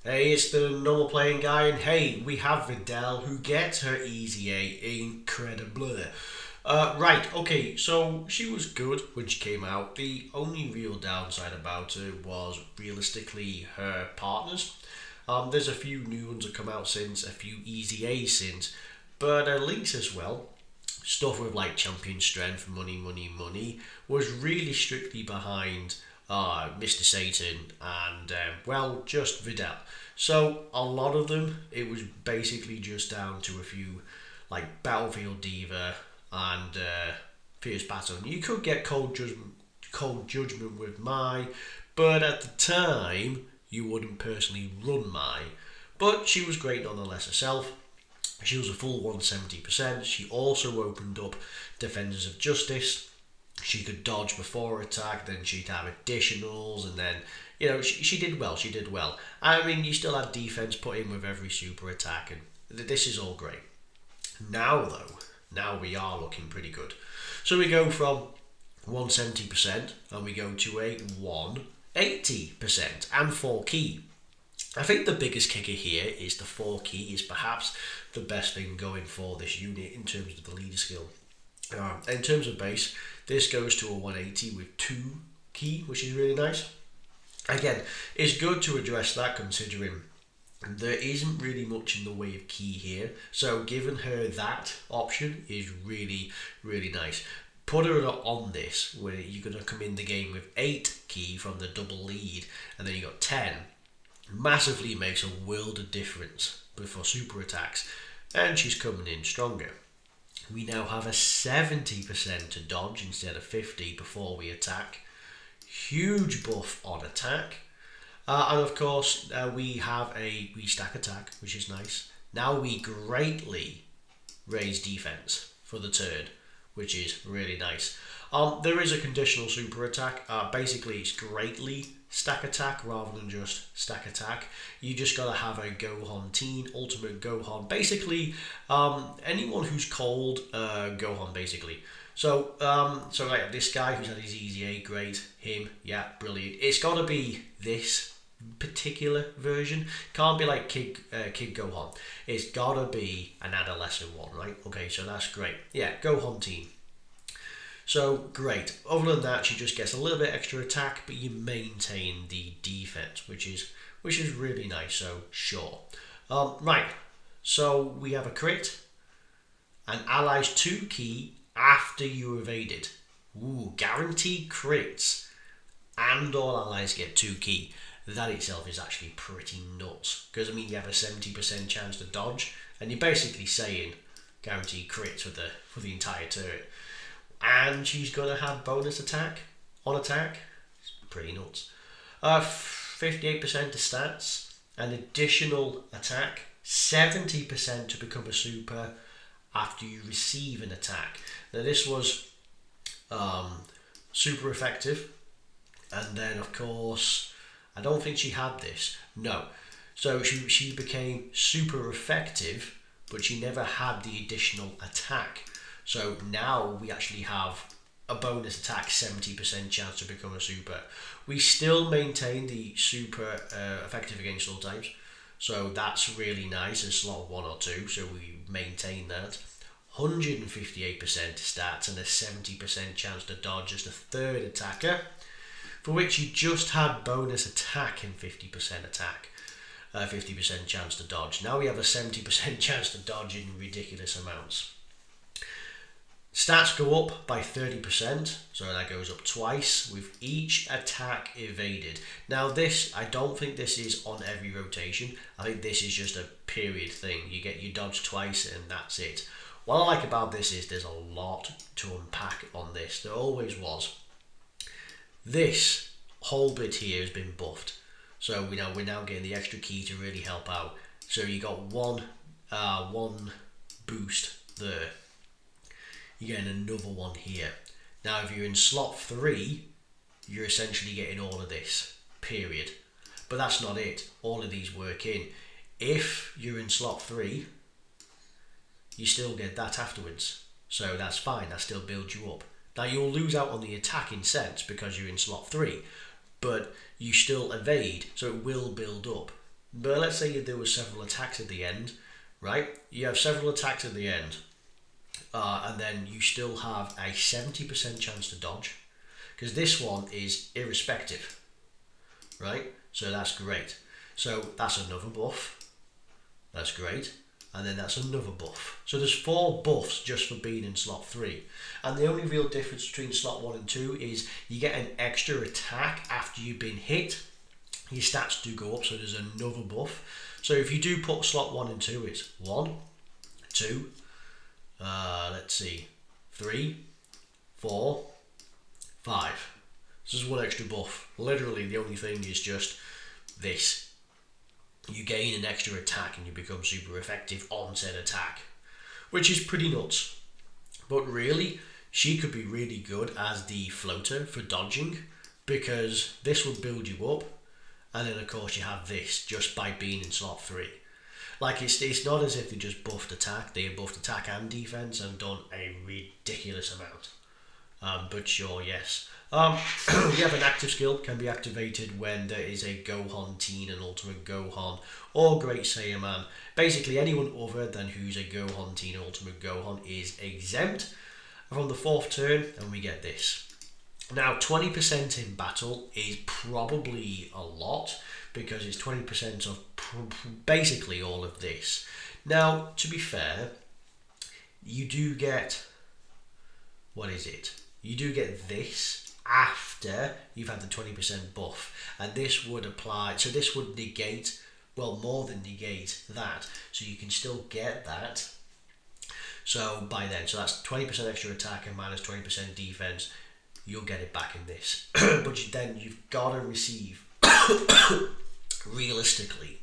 Hey, it's the normal playing guy, and hey, we have Videl who gets her easy A incredibly. Right, okay, so she was good when she came out. The only real downside about her was realistically her partners. There's a few new ones that come out since, a few easy A's since, but links as well. Stuff with like champion strength, money, money, money, was really strictly behind Mr. Satan and well, just Videl. So a lot of them, it was basically just down to a few like Battlefield Diva and Fierce Battle. And you could get Cold Judgment with Mai, but at the time you wouldn't personally run Mai. But she was great nonetheless herself. She was a full 170%. She also opened up Defenders of Justice. She could dodge before attack, then she'd have additionals, and then, she did well. She did well. I mean, you still had defense put in with every super attack, and this is all great. Now, though, now we are looking pretty good. So we go from 170% and we go to a 180% and 4 key. I think the biggest kicker here is the 4 key is perhaps the best thing going for this unit in terms of the leader skill. In terms of base, this goes to a 180 with 2 key, which is really nice. Again, it's good to address that considering there isn't really much in the way of key here. So giving her that option is really, really nice. Put her on this where you're going to come in the game with 8 key from the double lead and then you got 10. Massively makes a world of difference before super attacks, and she's coming in stronger. We now have a 70% to dodge instead of 50 before we attack. Huge buff on attack. And of course, we have a restack attack, which is nice. Now we greatly raise defense for the turn, which is really nice. There is a conditional super attack. Basically, it's greatly stack attack rather than just stack attack. You just gotta have a Gohan teen, ultimate Gohan. Basically, anyone who's called Gohan, basically. So like this guy who's had his easy A, great. Him, yeah, brilliant. It's gotta be this particular version. Can't be like Kid Gohan. It's gotta be an adolescent one, right? Okay, so that's great. Yeah, Gohan teen. So great. Other than that, she just gets a little bit extra attack, but you maintain the defense, which is really nice. So sure. Right. So we have a crit, and allies 2 key after you evaded. Ooh, guaranteed crits, and all allies get 2 key. That itself is actually pretty nuts. Because I mean, you have a 70% chance to dodge, and you're basically saying guaranteed crits for the entire turret. And she's going to have bonus attack on attack. It's pretty nuts. 58% to stats, an additional attack, 70% to become a super after you receive an attack. Now this was super effective, and then of course I don't think she had this. No, so she became super effective, but she never had the additional attack. So now we actually have a bonus attack, 70% chance to become a super. We still maintain the super effective against all types. So that's really nice in slot 1 or 2. So we maintain that. 158% stats and a 70% chance to dodge as the third attacker, for which you just had bonus attack and 50% attack. 50% chance to dodge. Now we have a 70% chance to dodge in ridiculous amounts. Stats go up by 30%, so that goes up twice with each attack evaded. Now this, I don't think this is on every rotation. I think this is just a period thing. You get your dodge twice and that's it. What I like about this is there's a lot to unpack on this. There always was. This whole bit here has been buffed. So we're now getting the extra key to really help out. So you got one boost there. You're getting another one here. Now if you're in slot 3, you're essentially getting all of this, period. But that's not it. All of these work in. If you're in slot 3, you still get that afterwards. So that's fine, that still builds you up. Now you'll lose out on the attacking sense because you're in slot 3, but you still evade, so it will build up. But let's say there were several attacks at the end, right? You have several attacks at the end, and then you still have a 70% chance to dodge, because this one is irrespective, right? So that's great. So that's another buff. That's great. And then that's another buff. So there's 4 buffs just for being in slot 3. And the only real difference between slot 1 and 2 is you get an extra attack after you've been hit. Your stats do go up, so there's another buff. So if you do put slot 1 and 2, it's 1, 2, let's see, 3, 4, 5. This is 1 extra buff. Literally the only thing is just this. You gain an extra attack and you become super effective on said attack, which is pretty nuts. But really, she could be really good as the floater for dodging, because this would build you up, and then of course you have this just by being in slot 3. Like it's not as if they just buffed attack, they buffed attack and defense and done a ridiculous amount. But sure, yes. We have an active skill, can be activated when there is a Gohan Teen, an Ultimate Gohan, or Great Saiyaman. Basically, anyone other than who's a Gohan Teen or Ultimate Gohan is exempt from the 4th turn, and we get this. Now, 20% in battle is probably a lot, because it's 20% of basically all of this. Now, to be fair, you do get, what is it? You do get this after you've had the 20% buff, and this would apply, so this would negate, well, more than negate that, so you can still get that. So by then, so that's 20% extra attack and minus 20% defense, you'll get it back in this. But then you've got to receive realistically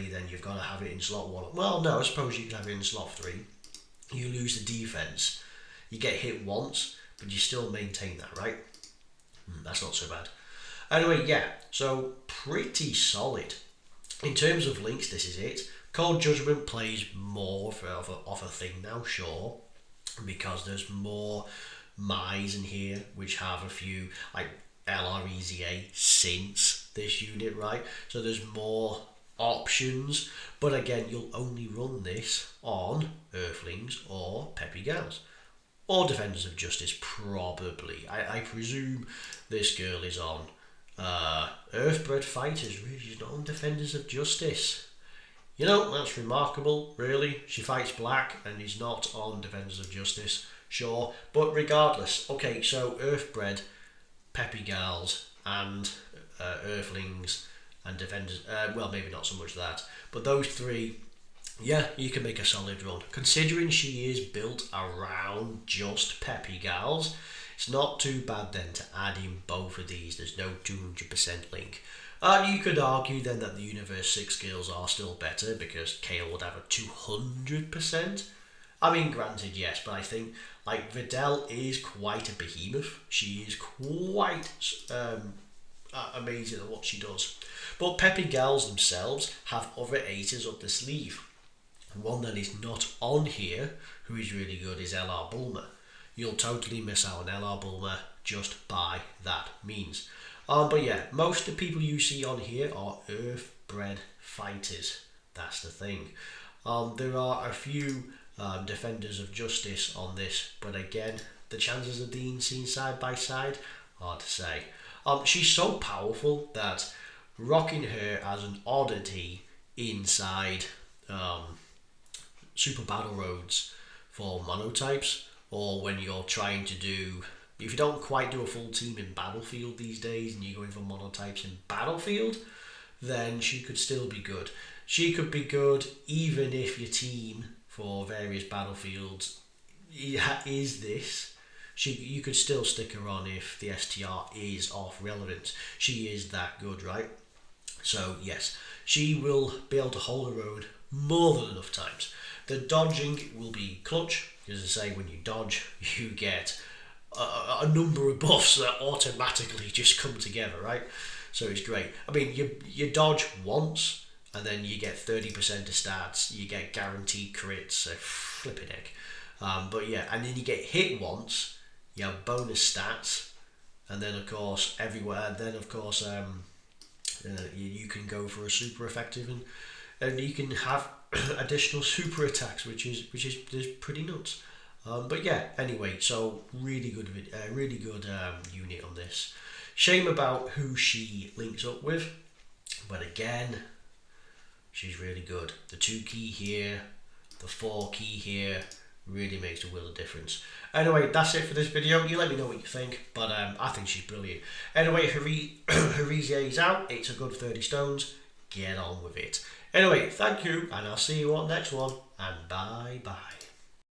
then you've got to have it in slot 1. Well, no, I suppose you can have it in slot 3. You lose the defense, you get hit once, but you still maintain that, right? That's not so bad. Anyway, yeah, so pretty solid. In terms of links, this is it. Cold Judgment plays more of a thing now, sure, because there's more Mize in here, which have a few, like LREZA since this unit, right? So there's more options, but again, you'll only run this on Earthlings or Peppy Gals. Or Defenders of Justice, probably. I presume this girl is on Earthbred Fighters, really. She's not on Defenders of Justice. You know, that's remarkable, really. She fights black and is not on Defenders of Justice, sure. But regardless, okay, so Earthbred, Peppy Gals, and Earthlings, and Defenders, well, maybe not so much that, but those 3, yeah, you can make a solid run. Considering she is built around just Peppy Gals, it's not too bad then to add in both of these. There's no 200% link. You could argue then that the Universe 6 skills are still better, because Kale would have a 200%. I mean, granted, yes, but I think like Videl is quite a behemoth. She is quite amazing at what she does. But Peppy Gals themselves have other aces up the sleeve. One that is not on here, who is really good, is LR Bulma. You'll totally miss out on LR Bulma just by that means. But yeah, most of the people you see on here are Earthbred Fighters. That's the thing. There are a few Defenders of Justice on this, but again, the chances of being seen side by side, hard to say. She's so powerful that rocking her as an oddity inside Super Battle Roads for monotypes, or when you're trying to do, if you don't quite do a full team in Battlefield these days and you're going for monotypes in Battlefield, then she could still be good. She could be good even if your team for various battlefields is this. You could still stick her on if the STR is off relevance. She is that good, right? So yes, she will be able to hold her own more than enough times. The dodging will be clutch, because I say when you dodge, you get a number of buffs that automatically just come together, right? So it's great. I mean, you dodge once, and then you get 30% of stats. You get guaranteed crits, so flipping heck. But yeah, and then you get hit once. You have bonus stats, and then of course everywhere. Then of course you can go for a super effective, and you can have additional super attacks, which is pretty nuts. But yeah, anyway, so really good unit on this. Shame about who she links up with, but again, she's really good. The 2 key here, the 4 key here, really makes a world of difference. Anyway, that's it for this video. You let me know what you think, but I think she's brilliant. Anyway, Herisier out. It's a good 30 stones. Get on with it. Anyway, thank you, and I'll see you on the next one, and bye bye.